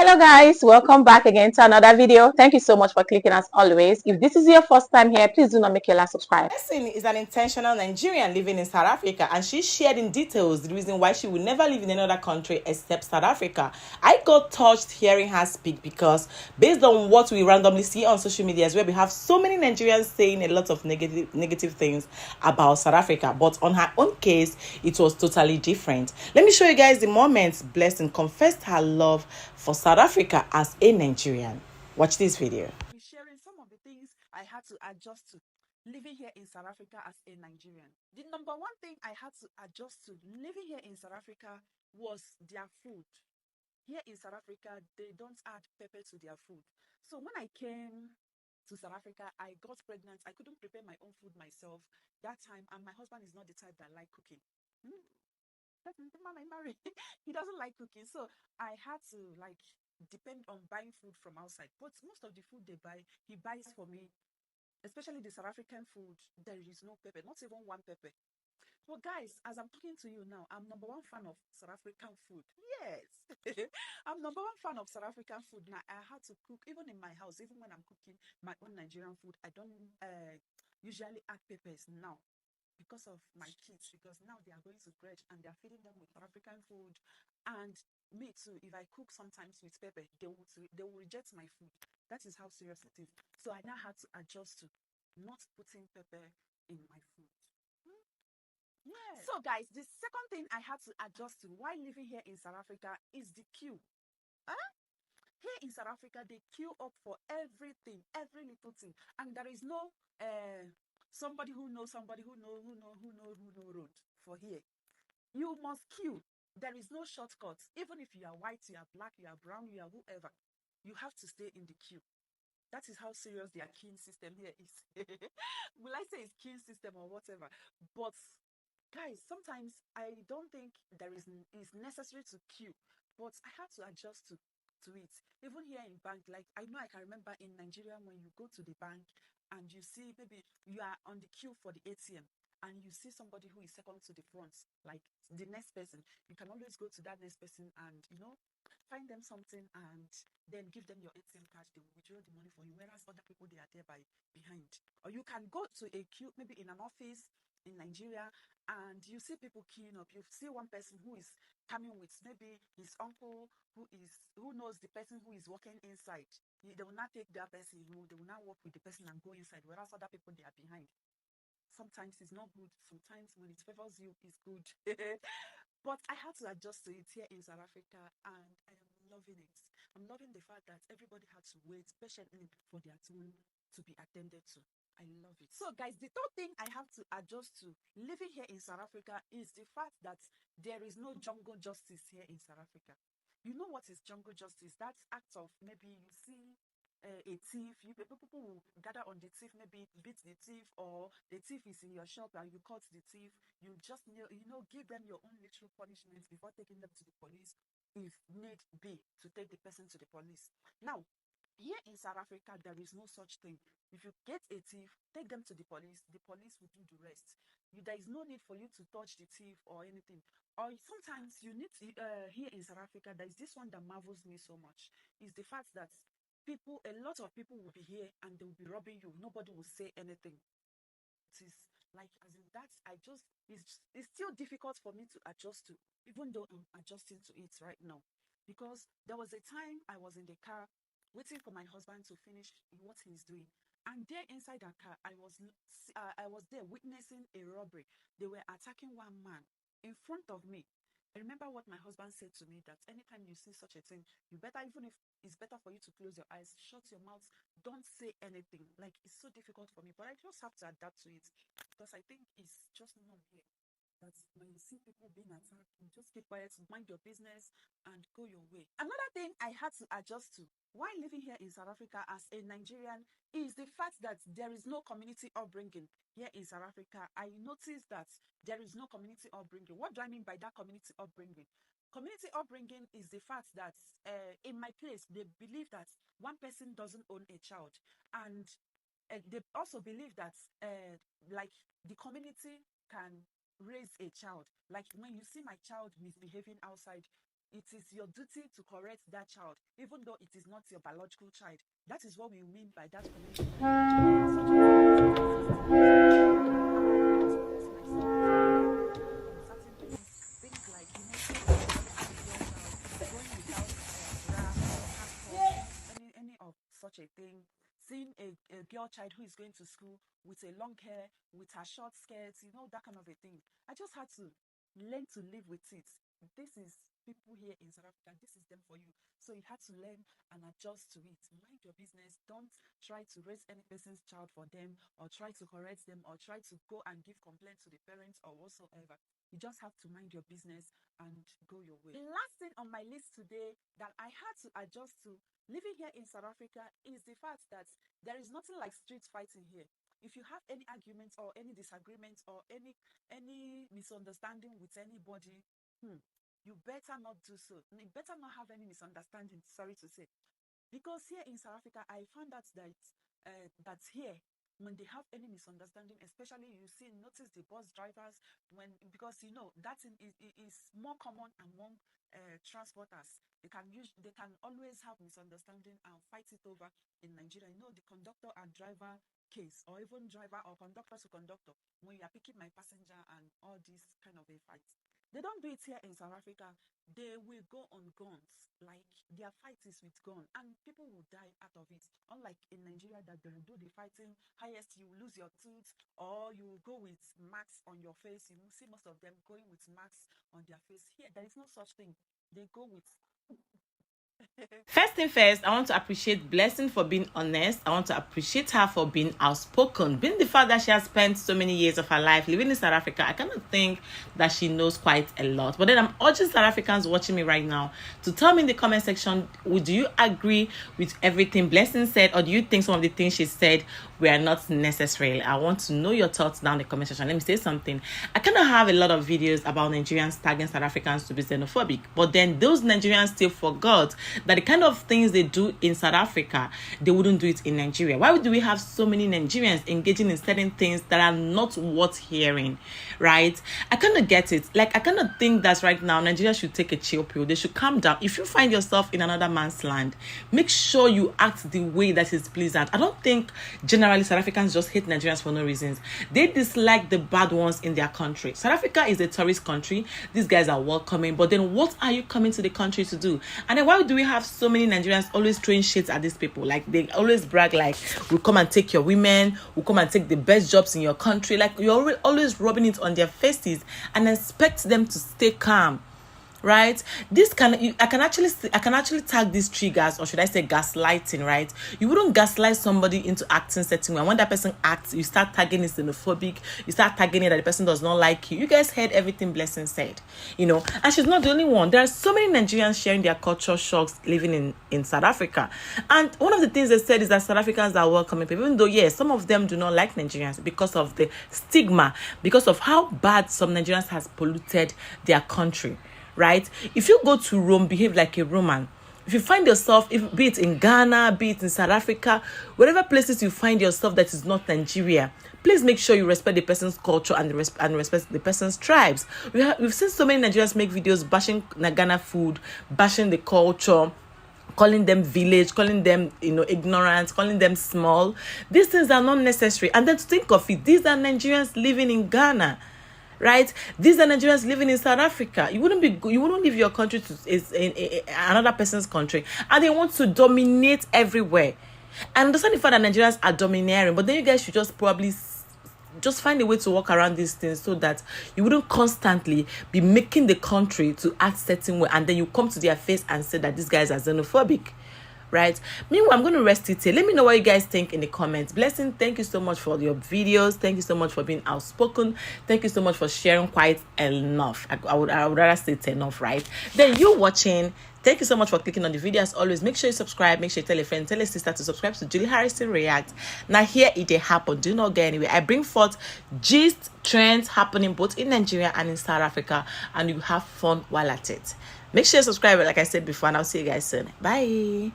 Hello guys, welcome back again to another video. Thank you so much for clicking as always. If this is your first time here, please do not make your last subscribe. Blessing is an intentional Nigerian living in South Africa, and she shared in details the reason why she would never live in another country except South Africa. I got touched hearing her speak because based on what we randomly see on social media, where we have so many Nigerians saying a lot of negative things about South Africa, but on her own case, it was totally different. Let me show you guys the moments Blessing confessed her love for South Africa as a Nigerian. Watch this video. Sharing some of the things I had to adjust to living here in South Africa as a Nigerian. The number one thing I had to adjust to living here in South Africa was their food. Here in South Africa, they don't add pepper to their food. So when I came to South Africa, I got pregnant. I couldn't prepare my own food myself that time, and my husband is not the type that like cooking. That's the man I married. He doesn't like cooking, so I had to depend on buying food from outside. But most of the food they buy, he buys for me. Especially the South African food, there is no pepper, not even one pepper. Well, guys, as I'm talking to you now, I'm number one fan of South African food. Yes, I'm number one fan of South African food. Now, I had to cook, even in my house, even when I'm cooking my own Nigerian food, I don't usually add peppers now because of my kids, because now they are going to grade and they're feeding them with South African food. And me too, if I cook sometimes with pepper, they will reject my food. That is how serious it is. So I now had to adjust to not putting pepper in my food. Yeah. So guys, the second thing I had to adjust to while living here in South Africa is the queue. Huh? Here in South Africa, they queue up for everything, every little thing, and there is no somebody who knows somebody who know road for here. You must queue. There is no shortcuts. Even if you are white, you are black, you are brown, you are whoever, you have to stay in the queue. That is how serious their queuing system here is. Will I say it's queuing system or whatever? But guys, sometimes I don't think it's necessary to queue, but I had to adjust to it. Even here in bank, like I know I can remember in Nigeria when you go to the bank and you see maybe you are on the queue for the ATM and you see somebody who is second to the front, like the next person, you can always go to that next person and find them something and then give them your ATM card. They will withdraw the money for you, whereas other people they are there by behind. Or you can go to a queue maybe in an office in Nigeria and you see people queuing up. You see one person who is coming with maybe his uncle who knows the person who is working inside. They will not take that person, they will not work with the person and go inside, whereas other people they are behind. Sometimes it's not good. Sometimes when it favors you, it's good. But I had to adjust to it here in South Africa and I am loving it. I'm loving the fact that everybody had to wait patiently for their turn to be attended to. I love it. So, guys, the third thing I have to adjust to living here in South Africa is the fact that there is no jungle justice here in South Africa. You know what is jungle justice? That's act of maybe you see a thief, people will gather on the thief, maybe beat the thief, or the thief is in your shop and you caught the thief. You just give them your own little punishment before taking them to the police, if need be, to take the person to the police. Now, here in South Africa, there is no such thing. If you get a thief, take them to the police will do the rest. There is no need for you to touch the thief or anything. Or sometimes you need to, here in South Africa, there is this one that marvels me so much, is the fact that a lot of people will be here and they will be robbing you. Nobody will say anything. It is like, as in that, it's still difficult for me to adjust to, even though I'm adjusting to it right now. Because there was a time I was in the car waiting for my husband to finish what he's doing. And there inside that car, I was there witnessing a robbery. They were attacking one man in front of me. I remember what my husband said to me, that anytime you see such a thing, you better, even if it's better for you to close your eyes, shut your mouth, don't say anything. Like, it's so difficult for me, but I just have to adapt to it because I think it's just not here. That when you see people being attacked, you just keep quiet, mind your business, and go your way. Another thing I had to adjust to while living here in South Africa as a Nigerian is the fact that there is no community upbringing here in South Africa. I noticed that there is no community upbringing. What do I mean by that community upbringing? Community upbringing is the fact that in my place, they believe that one person doesn't own a child. And they also believe that like the community can raise a child. Like when you see my child misbehaving outside, it is your duty to correct that child, even though it is not your biological child. That is what we mean by that community language. And such a thing has been existing for so long. I experienced myself on certain things like, seeing a girl child going without bra or passport, any of such a thing. Seeing a girl child who is going to school with a long hair, with her short skirts, that kind of a thing. I just had to learn to live with it. This is people here in South Africa. This is them for you. So you had to learn and adjust to it. Mind your business. Don't try to raise any person's child for them, or try to correct them, or try to go and give complaint to the parents or whatsoever. You just have to mind your business and go your way. The last thing on my list today that I had to adjust to living here in South Africa is the fact that there is nothing like street fighting here. If you have any arguments or any disagreements or any misunderstanding with anybody, you better not do so. You better not have any misunderstanding, sorry to say. Because here in South Africa, I found out that here, when they have any misunderstanding, especially notice the bus drivers, because that is more common among transporters. They can always have misunderstanding and fight it over. In Nigeria, the conductor and driver case, or even driver or conductor to conductor, when you are picking my passenger and all these kind of a fight. They don't do it here in South Africa. They will go on guns. Like, their fight is with gun, and people will die out of it. Unlike in Nigeria, that they will do the fighting, highest you lose your tooth, or you go with marks on your face. You see most of them going with marks on their face. Here, there is no such thing. They go with First thing first, I want to appreciate Blessing for being honest. I want to appreciate her for being outspoken. Being the fact that she has spent so many years of her life living in South Africa, I cannot think that she knows quite a lot. But then I'm urging South Africans watching me right now to tell me in the comment section, do you agree with everything Blessing said, or do you think some of the things she said were not necessary? I want to know your thoughts down in the comment section. Let me say something. I cannot have a lot of videos about Nigerians tagging South Africans to be xenophobic, but then those Nigerians still forgot that the kind of things they do in South Africa, they wouldn't do it in Nigeria. Why do we have so many Nigerians engaging in certain things that are not worth hearing, right? I cannot get it. Like, I cannot think that right now Nigeria should take a chill pill. They should calm down. If you find yourself in another man's land, make sure you act the way that is pleasant. I don't think generally South Africans just hate Nigerians for no reasons. They dislike the bad ones in their country. South Africa is a tourist country. These guys are welcoming, but then what are you coming to the country to do? And then why do we have so many Nigerians always throwing shit at these people? Like, they always brag like, we'll come and take your women, we'll come and take the best jobs in your country. Like, you're always rubbing it on their faces and expect them to stay calm, right? I can actually tag these triggers, or should I say gaslighting, right? You wouldn't gaslight somebody into acting certain way, and when that person acts, you start tagging it xenophobic, you start tagging it that the person does not like you. You guys heard everything Blessing said, and she's not the only one. There are so many Nigerians sharing their culture shocks living in South Africa, and one of the things they said is that South Africans are welcoming people, even though yes, some of them do not like Nigerians because of the stigma, because of how bad some Nigerians has polluted their country. Right? If you go to Rome, behave like a Roman. If you find yourself, be it in Ghana, be it in South Africa, whatever places you find yourself that is not Nigeria, please make sure you respect the person's culture and respect the person's tribes. We've seen so many Nigerians make videos bashing Ghana food, bashing the culture, calling them village, calling them ignorant, calling them small. These things are not necessary. And then to think of it, these are Nigerians living in Ghana. Right? These are Nigerians living in South Africa. You wouldn't leave your country to another person's country, and they want to dominate everywhere. I understand the fact that Nigerians are domineering, but then you guys should just probably just find a way to work around these things so that you wouldn't constantly be making the country to act certain way, and then you come to their face and say that these guys are xenophobic. Right? Meanwhile, I'm going to rest it here. Let me know what you guys think in the comments. Blessing, thank you so much for your videos. Thank you so much for being outspoken. Thank you so much for sharing quite enough. I would rather say it's enough, right? Then you watching, thank you so much for clicking on the video. As always, make sure you subscribe. Make sure you tell a friend, tell a sister to subscribe to Julie Harrison React. Now here it happen. Do not go anywhere. I bring forth gist trends happening both in Nigeria and in South Africa, and you have fun while at it. Make sure you subscribe, like I said before, and I'll see you guys soon. Bye.